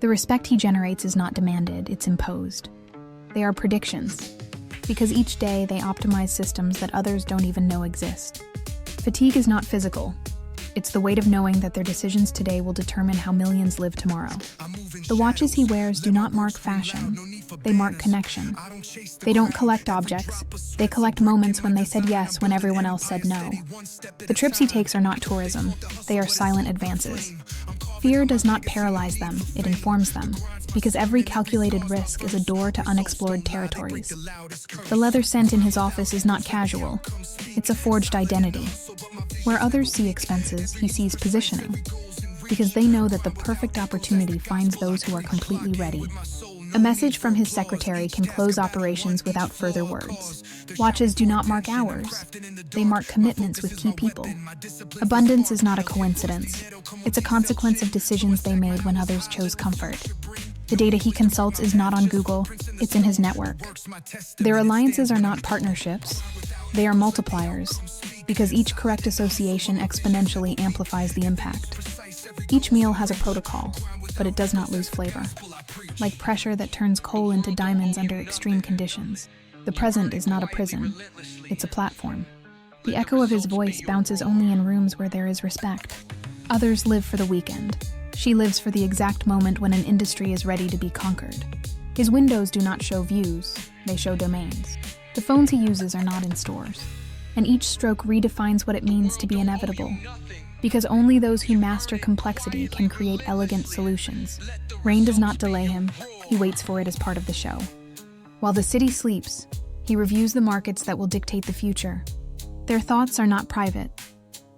The respect he generates is not demanded, it's imposed. They are predictions, because each day they optimize systems that others don't even know exist. Fatigue is not physical. It's the weight of knowing that their decisions today will determine how millions live tomorrow. The watches he wears do not mark fashion. They mark connection. They don't collect objects. They collect moments when they said yes when everyone else said no. The trips he takes are not tourism. They are silent advances. Fear does not paralyze them, it informs them, because every calculated risk is a door to unexplored territories. The leather scent in his office is not casual. It's a forged identity. Where others see expenses, he sees positioning, because they know that the perfect opportunity finds those who are completely ready. A message from his secretary can close operations without further words. Watches do not mark hours. They mark commitments with key people. Abundance is not a coincidence. It's a consequence of decisions they made when others chose comfort. The data he consults is not on Google, it's in his network. Their alliances are not partnerships. They are multipliers, because each correct association exponentially amplifies the impact. Each meal has a protocol, but it does not lose flavor. Like pressure that turns coal into diamonds under extreme conditions. The present is not a prison, it's a platform. The echo of his voice bounces only in rooms where there is respect. Others live for the weekend. She lives for the exact moment when an industry is ready to be conquered. His windows do not show views, they show domains. The phones he uses are not in stores, and each stroke redefines what it means to be inevitable. Because only those who master complexity can create elegant solutions. Rain does not delay him, he waits for it as part of the show. While the city sleeps, he reviews the markets that will dictate the future. Their thoughts are not private,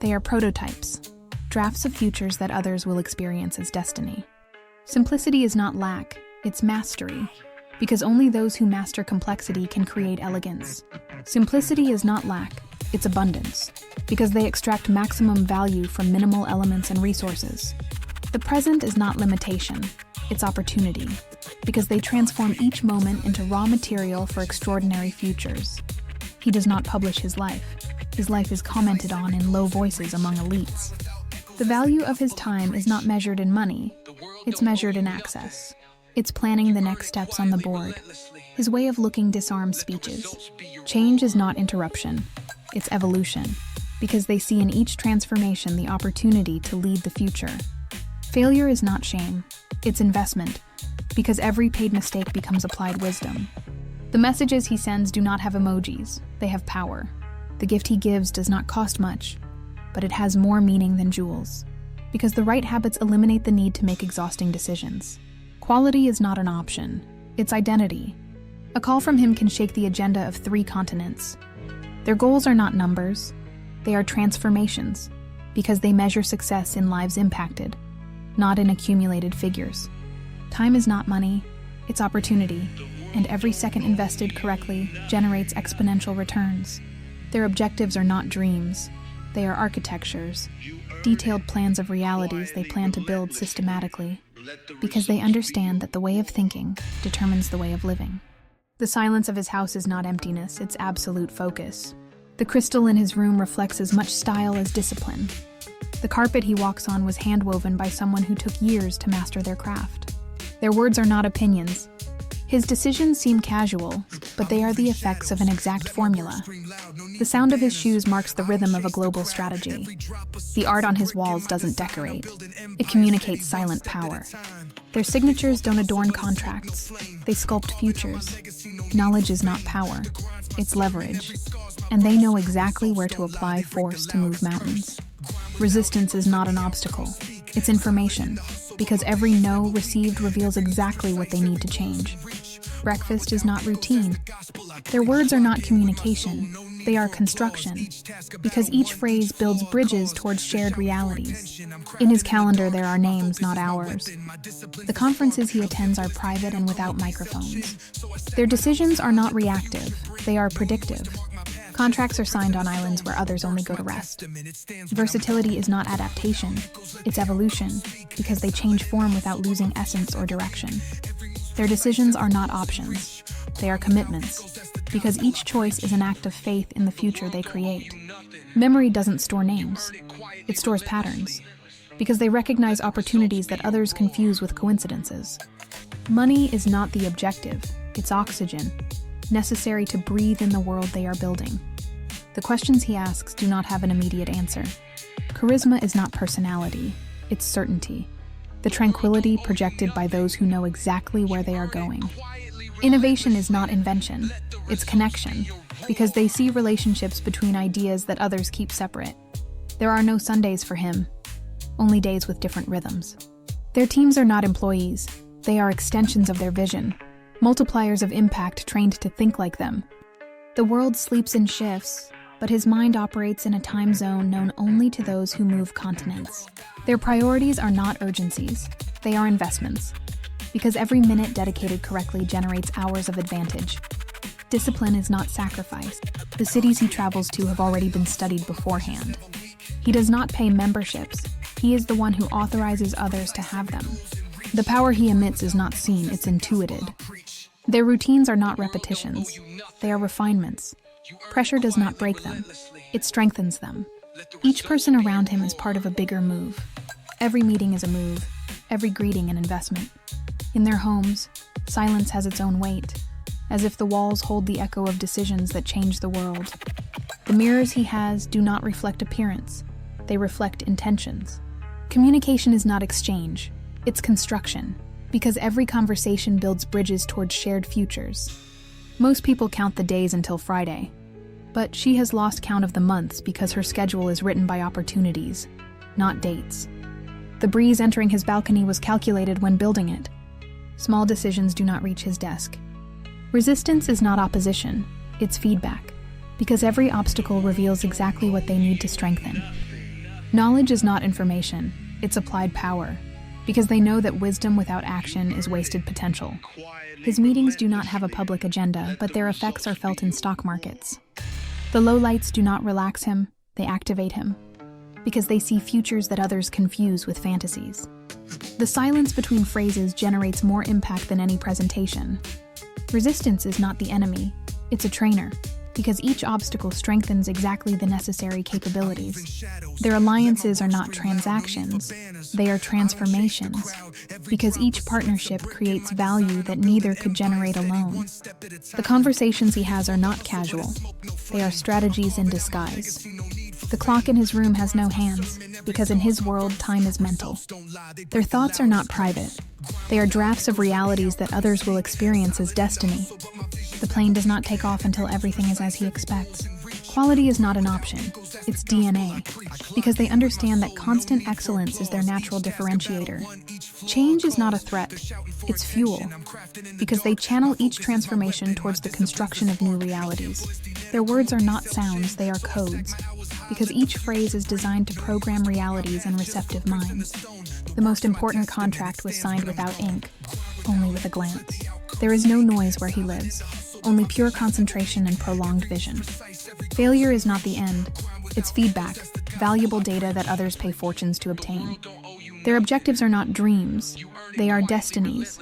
they are prototypes, drafts of futures that others will experience as destiny. Simplicity is not lack, it's mastery, because only those who master complexity can create elegance. Simplicity is not lack, it's abundance, because they extract maximum value from minimal elements and resources. The present is not limitation, it's opportunity, because they transform each moment into raw material for extraordinary futures. He does not publish his life. His life is commented on in low voices among elites. The value of his time is not measured in money, it's measured in access. It's planning the next steps on the board. His way of looking disarms speeches. Change is not interruption, it's evolution, because they see in each transformation the opportunity to lead the future. Failure is not shame, it's investment, because every paid mistake becomes applied wisdom. The messages he sends do not have emojis, they have power. The gift he gives does not cost much, but it has more meaning than jewels, because the right habits eliminate the need to make exhausting decisions. Quality is not an option, it's identity. A call from him can shake the agenda of 3 continents. Their goals are not numbers, they are transformations, because they measure success in lives impacted, not in accumulated figures. Time is not money, it's opportunity, and every second invested correctly generates exponential returns. Their objectives are not dreams, they are architectures, detailed plans of realities they plan to build systematically, because they understand that the way of thinking determines the way of living. The silence of his house is not emptiness, it's absolute focus. The crystal in his room reflects as much style as discipline. The carpet he walks on was hand-woven by someone who took years to master their craft. Their words are not opinions. His decisions seem casual, but they are the effects of an exact formula. The sound of his shoes marks the rhythm of a global strategy. The art on his walls doesn't decorate. It communicates silent power. Their signatures don't adorn contracts. They sculpt futures. Knowledge is not power. It's leverage. And they know exactly where to apply force to move mountains. Resistance is not an obstacle. It's information, because every no received reveals exactly what they need to change. Breakfast is not routine. Their words are not communication. They are construction, because each phrase builds bridges towards shared realities. In his calendar there are names, not hours. The conferences he attends are private and without microphones. Their decisions are not reactive, they are predictive. Contracts are signed on islands where others only go to rest. Versatility is not adaptation, it's evolution, because they change form without losing essence or direction. Their decisions are not options, they are commitments, because each choice is an act of faith in the future they create. Memory doesn't store names, it stores patterns. because they recognize opportunities that others confuse with coincidences. Money is not the objective, it's oxygen, necessary to breathe in the world they are building. The questions he asks do not have an immediate answer. Charisma is not personality, it's certainty, the tranquility projected by those who know exactly where they are going. Innovation is not invention, it's connection, because they see relationships between ideas that others keep separate. There are no Sundays for him, only days with different rhythms. Their teams are not employees, they are extensions of their vision, multipliers of impact trained to think like them. The world sleeps in shifts, but his mind operates in a time zone known only to those who move continents. Their priorities are not urgencies, they are investments, because every minute dedicated correctly generates hours of advantage. Discipline is not sacrificed. The cities he travels to have already been studied beforehand. He does not pay memberships. He is the one who authorizes others to have them. The power he emits is not seen, it's intuited. Their routines are not repetitions. They are refinements. Pressure does not break them. It strengthens them. Each person around him is part of a bigger move. Every meeting is a move. Every greeting an investment. In their homes, silence has its own weight, as if the walls hold the echo of decisions that change the world. The mirrors he has do not reflect appearance. They reflect intentions. Communication is not exchange. It's construction, because every conversation builds bridges towards shared futures. Most people count the days until Friday, but she has lost count of the months because her schedule is written by opportunities, not dates. The breeze entering his balcony was calculated when building it. Small decisions do not reach his desk. Resistance is not opposition, it's feedback, because every obstacle reveals exactly what they need to strengthen. Knowledge is not information, it's applied power, because they know that wisdom without action is wasted potential. His meetings do not have a public agenda, but their effects are felt in stock markets. The lowlights do not relax him, they activate him, because they see futures that others confuse with fantasies. The silence between phrases generates more impact than any presentation. Resistance is not the enemy, it's a trainer, because each obstacle strengthens exactly the necessary capabilities. Their alliances are not transactions, they are transformations, because each partnership creates value that neither could generate alone. The conversations he has are not casual, they are strategies in disguise. The clock in his room has no hands, because in his world, time is mental. Their thoughts are not private. They are drafts of realities that others will experience as destiny. The plane does not take off until everything is as he expects. Quality is not an option, it's DNA, because they understand that constant excellence is their natural differentiator. Change is not a threat, it's fuel, because they channel each transformation towards the construction of new realities. Their words are not sounds, they are codes, because each phrase is designed to program realities in receptive minds. The most important contract was signed without ink, only with a glance. There is no noise where he lives, only pure concentration and prolonged vision. Failure is not the end, it's feedback, valuable data that others pay fortunes to obtain. Their objectives are not dreams, they are destinies,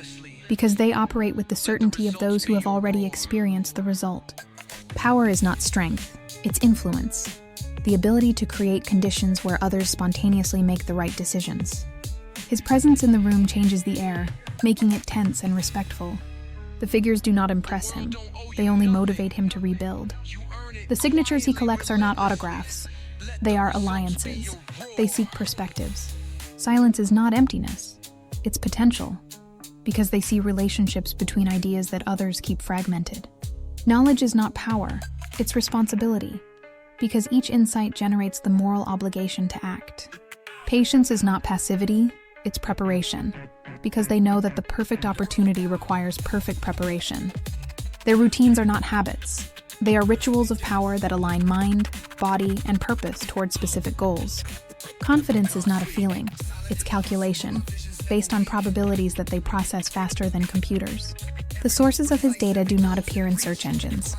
because they operate with the certainty of those who have already experienced the result. Power is not strength, it's influence, the ability to create conditions where others spontaneously make the right decisions. His presence in the room changes the air, making it tense and respectful. The figures do not impress him, they only motivate him to rebuild. The signatures he collects are not autographs, they are alliances. They seek perspectives. Silence is not emptiness, it's potential, because they see relationships between ideas that others keep fragmented. Knowledge is not power, it's responsibility, because each insight generates the moral obligation to act. Patience is not passivity, it's preparation, because they know that the perfect opportunity requires perfect preparation. Their routines are not habits. They are rituals of power that align mind, body, and purpose toward specific goals. Confidence is not a feeling, it's calculation, based on probabilities that they process faster than computers. The sources of his data do not appear in search engines.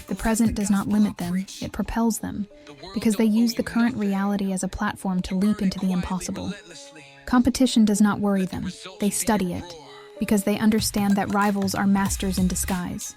The present does not limit them, it propels them, because they use the current reality as a platform to leap into the impossible. Competition does not worry them, they study it, because they understand that rivals are masters in disguise.